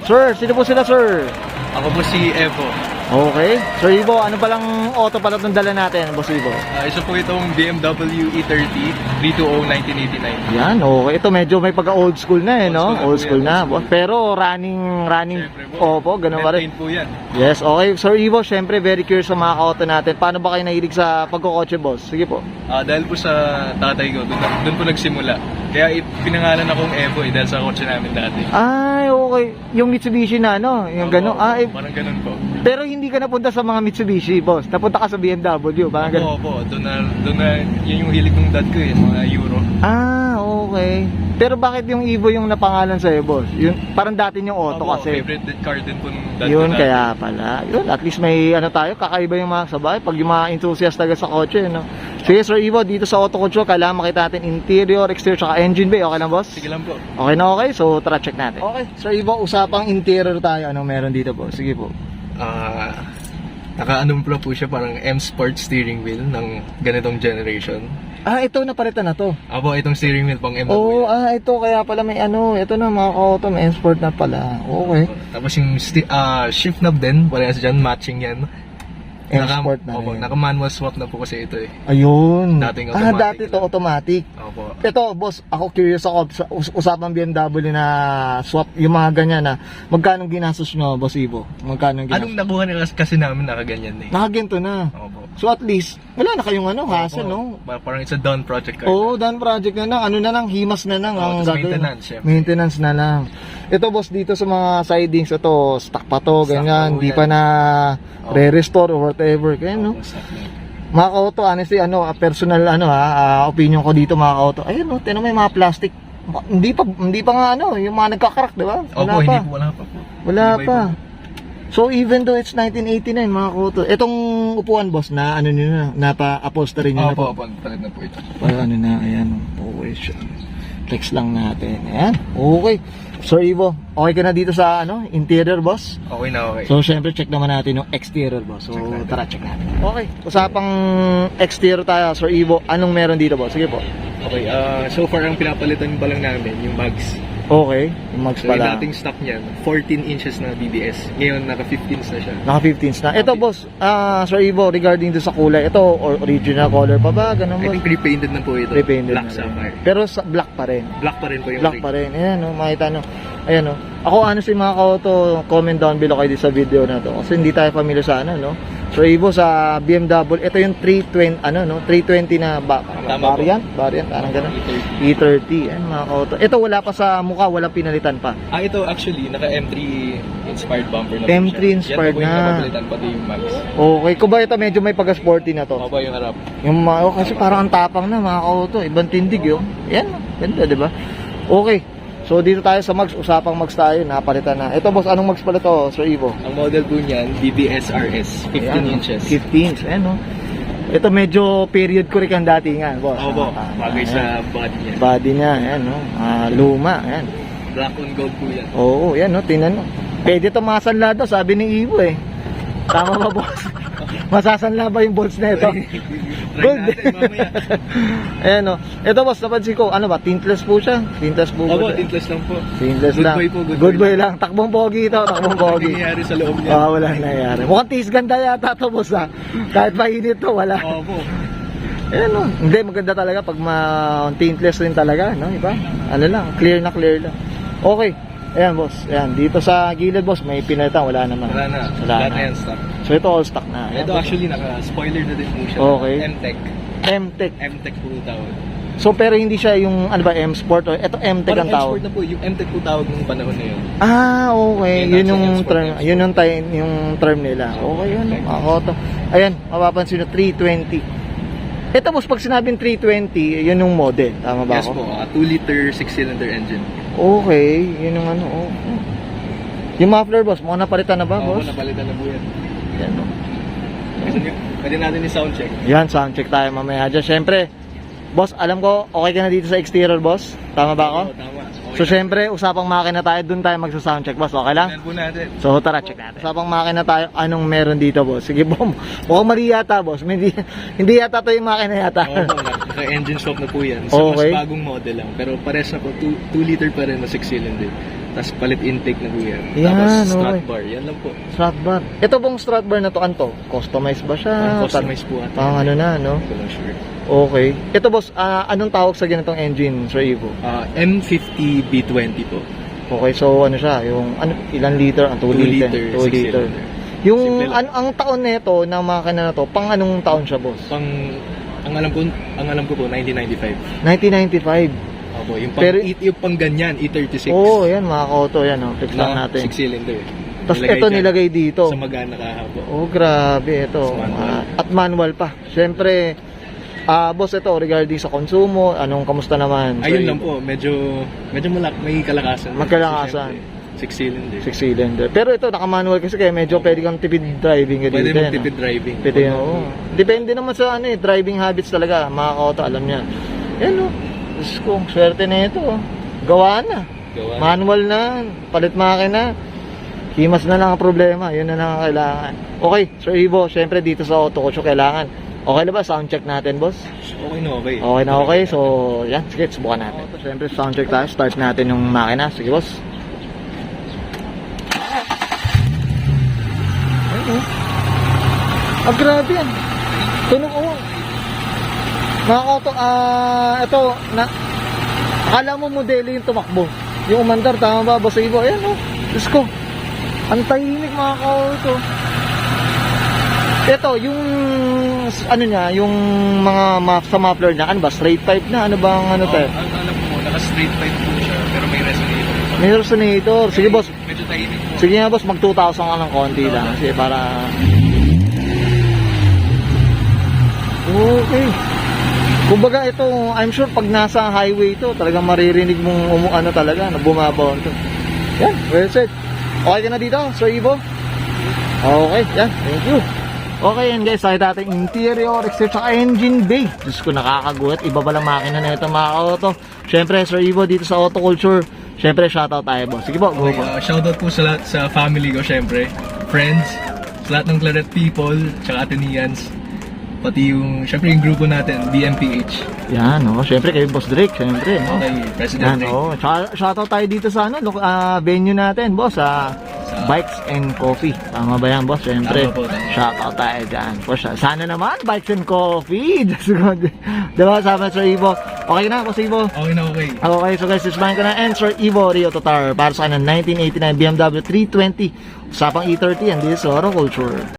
Sir, sino po sila, sir? Ako po si Evo. Okay. Sir Ivo, ano palang auto pala itong dala natin, Boss Ivo? Isa po itong BMW E30 320 1989. Yan, okay. Ito medyo may pagka-old school na eh, no? Old Old school school na. yan, old school. Pero running, Siyempre po. opo, ganun pa rin. Maintain po yan. Yes, okay. Sir Ivo, syempre very curious sa mga ka-auto natin. Paano ba kayo nahilig sa pagkokotse, boss? Sige po. Dahil po sa tatay ko, doon po nagsimula. Kaya pinangalan akong Evo dahil sa kotse namin dati. Ay, okay. Yung Mitsubishi na, no? Yung gano'n. Parang ganun po. Pero hindi ka napunta sa mga Mitsubishi, boss. Napunta ka sa BMW, parang ganun. Opo, doon na, yun yung hilig ng dad ko mga Euro. Okay. Pero bakit yung Evo yung napangalan sa'yo, boss? Yun, parang dati yung auto Opo, kasi. favorite car din po ng dad Yun, ko dati. kaya pala. Yun, at least may ano tayo, kakaiba yung mga sabay. Pag yung mga enthusiast talaga sa kotse, no? Sige, Sir Evo, dito sa Auto Control, kailangan makita natin interior, exterior, tsaka engine bay. Okay lang, boss? Sige lang po. Okay na okay, so tara check natin. Okay, Sir Evo, usapang interior tayo. Anong meron dito, boss? Sige po. Naka-anumpla po siya, parang M Sport steering wheel ng ganitong generation. Ito, napalitan na to. Abo, itong steering wheel pang M na po Oo, yan. ito, kaya pala may ano, ito na mga auto, may sport na pala. Okay. Tapos yung shift knob din, parehas dyan, matching yan. M-Sport na Opo, rin. naka-manual swap na po kasi ito eh. Ayun. Dating automatic dati to lang. automatic. Opo. Ito, boss, ako curious ako sa usapang BMW na swap, yung mga ganyan na, magkano ginastos nyo, Boss Ivo? Magkano ginastos? Anong nakuha nila kasi namin nakaganyan eh. Nakaginto na. Opo. So at least, wala na kayong ano, hassle, Opo. no? Parang it's a done project car. Oo, done project na lang. Ano na lang, himas na lang. ang tapos gagawin. maintenance, syempre. Maintenance na lang. Ito, boss, dito sa mga sidings, ito, stock pa to, Stock ganyan. po Di yan. pa na Oo. re-restore or whatever. Kaya, no? Opo, stock na. Mga ka-auto, honestly, personal, opinion ko dito, mga ka-auto. Ayun, no, tinan mo yung mga plastic. Hindi pa nga, yung mga nagkakarak, di ba? Wala Opo, pa. wala pa po. Wala Iba-iba. pa. So, even though it's 1989, mga ka-auto, itong upuan, boss, na ano nyo na, napa-upholstery nyo na po. Opo, palit na po ito. Para ano na, ayan, okay siya. Flex lang natin. Ayan, okay. Sir Ivo, okay ka na dito sa interior, boss? Okay na, okay. So, syempre, check naman natin yung exterior, boss. So, Check natin. tara, check natin. Okay, usapang exterior tayo, Sir Ivo. Anong meron dito, boss? Sige po. Okay, so far ang pinapalitan pa lang namin, yung mags. Okay, yung mags So yung pala. dating stock niyan, 14 inches na BBS. Ngayon, naka-15s na siya. Naka 15s na. Ito, boss, Sir Ivo, regarding to sa kulay, ito, original color pa ba? Ganun, I boss? think repainted na po ito. Repainted Black na rin. sapphire. Pero black pa rin. Black pa rin po yung Black pa rin. Ayan, makita nyo. Ayan, Ako, honestly, mga ka-auto, comment down below kayo sa video na to. Kasi hindi tayo familiar sa So, Ivo, sa BMW, ito yung 320, 320 na Tama po. variant, parang ganun. E30, ayan, mga ka-auto. Ito, wala pa sa mukha, walang pinalitan pa. Ito actually, naka-M3 inspired bumper na po M3 siya. inspired Yan po yung na. napapalitan, pati yung mags. Okay, kung ba ito, medyo may pagka-sporty na to. Opo, yung harap. Yung kasi parang ang tapang na, mga ka-auto, ibang tindig yun. Yan, ganda, di ba? Okay. So dito tayo sa mags, usapang mags tayo, napalitan na. Ito, boss, anong mags pala to, Sir Ivo? Ang model po niyan, BBS RS, 15 Ayan, inches. 15, ayan, Ito medyo period ko rin ang datingan, boss. Opo, bagay Ayan. sa body niya. Body niya, ayan, luma, ayan. Black on gold po yan. Oo, ayan, tingnan mo. Pwede ito masanla daw, sabi ni Ivo eh. Tama ba, boss? Masasanla ba yung bolts na ito? Gold. natin mamaya. Ayan, Ito, boss, napansin ko, ano ba, tintless po siya? Tintless po Opo, ba siya? tintless lang po. Tintless Good lang. boy po, good Good boy boy lang. Takbong pogi ito, takbong Ano pogi. nangyayari sa loob niya? Wala nangyayari. Mukhang tiis ganda yata to, boss, ha? Kahit mainit to, wala. Opo. Ayan, Hindi, maganda talaga pag tintless rin talaga, Iba? Ano lang, clear na Okay. Ayan, boss. Ayan, dito sa gilid, boss, may pinalitan, wala naman. Wala na. Wala Lahat na. na yan stock. So, ito all stock na. Ayan, Ito boss. actually, naka-spoiler na din po siya. Okay. M-Tech. M-Tech. M-Tech po tawag. So, pero hindi siya yung, M-Sport or ito M-Tech ang Parang tawag. M-Sport na po. Yung M-Tech po tawag nung panahon na yun. Okay. Yun Yun ang yung M-Sport, term, M-Sport. yung term nila. Okay, yun. Mga koto. Ayan, mapapansin nyo, 320. Ito, boss, pag sinabing 320, yun yung model. Tama ba Yes ako? po. 2-liter 6-cylinder engine. Okay, yun yung Yung muffler, boss, mukhang napalitan na ba, Oo, boss? napalitan na po yan. Yan, Kasi pwede natin i-sound check. Yan, sound check tayo mamaya dyan. Siyempre, boss, alam ko, okay ka na dito sa exterior, boss? Tama ba ako? Oo, tama. Okay So, na. siyempre, usapang makina tayo, dun tayo magsa-sound check, boss. Okay lang? Tingnan po natin. So, tara, check natin. Usapang makina tayo, anong meron dito, boss? Sige, bom. Mukhang mali yata, boss. Hindi yata to yung makina yata. Oo, naka-engine swap na po yan. So, Okay. mas bagong model lang. Pero pares na po, 2-liter pa rin na 6-cylinder. Tapos palit intake na po yan. Yan, Tapos okay. strut bar. Yan lang po. Strut bar. Ito pong strut bar na to, anto? Customized ba siya? Customize po ata. Pang ano na, no? Hindi ko lang sure. Okay. Ito boss, anong tawag sa ganitong engine, Sir Evo? M50 B20 po. Okay, so ano siya, yung ilan liter? 2 liter. 2 6 liter. cylinder. Yung Simple lang. ang taon nito ng makina na to, pang anong taon siya, boss? Ang alam ko po 1995. 1995. Opo, yung Pero- yung pang ganyan, E36. Oo, yan mga kauto yan, oh. Fix lang na natin. 6 cylinder. Tapos ito dyan. nilagay dito. Sa magana kahapon. Oh, grabe ito. Sa manual. At manual pa. Siyempre, boss, ito regarding sa konsumo, kamusta naman? Ayun Sir lang Evo? po, medyo may kalakasan. Magkalakasan. 6 cylinder. 6 cylinder. Pero ito, naka-manual kasi kaya medyo pwede kang tipid driving ka Pwede dito. mong tipid driving. Pwede, oo. Depende naman sa driving habits talaga. Mga kauto, alam niya. Yan, oh. Diyos ko, swerte na ito. Oh. Gawa na. Gawa. Manual na. Palit makina. Himas na lang ang problema. Yun na lang ang kailangan. Okay, Sir Evo, syempre dito sa Auto Coach kailangan. Okay na ba? Sound check natin, boss? Okay na okay. Okay na okay. So, yan. Sige, subukan natin. Syempre, sound check tayo. Start natin yung makina. Sige, boss. Ayun, oh. Grabe yan. Tunog, oh. Mga kauto, ito, akala mo modelo yung tumakbo. Yung umandar, tama ba, Boss Evo? Ayan, oh. Diyos ko. Ang tahimik, mga kauto. Ito, yung, niya, yung sa muffler niya, ano ba, straight pipe na? Ano ba ang tayo? Ang alam ko, naka-straight pipe po siya, pero may resonator. May resonator. Sige, boss. Medyo tahimik po. Sige nga, boss, mag 2,000 ka ng konti lang. Kasi para... Okay. Kumbaga ito, I'm sure pag nasa highway ito, talagang maririnig mong talaga, na bumabaon to. Yan, well said. Okay ka na dito, Sir Evo? Okay, yan, thank you. Okay, yan guys, nakita natin interior, exterior, tsaka engine bay. Diyos ko, nakakagulat. Iba ba lang makina na ito, mga auto? Siyempre, Sir Evo, dito sa Auto Culture, siyempre, shoutout tayo, boss. Sige po, go Okay, po. shoutout po sa lahat sa family ko, syempre. Friends, sa lahat ng Claret people, tsaka Ateneans. Pati syempre yung grupo natin, BMPH. Yan, no? Siyempre, kayo, Boss Drake, siyempre. No? Okay, President Yan, Ray. oh. Tsaka, shoutout tayo dito sa venue natin, boss, Bikes and Coffee. Tama ba yan, boss? Siyempre, Tama po, tama. shoutout tayo dyan. Boss, sana naman, Bikes and Coffee. Diba, sabi Sir Evo? Okay na, Boss Evo? Okay na okay. Okay, so guys, ismahin ko na. And Sir Evo Rio Totar, para sa kanya 1989 BMW 320. Usapang E30, and this is Auto Culture.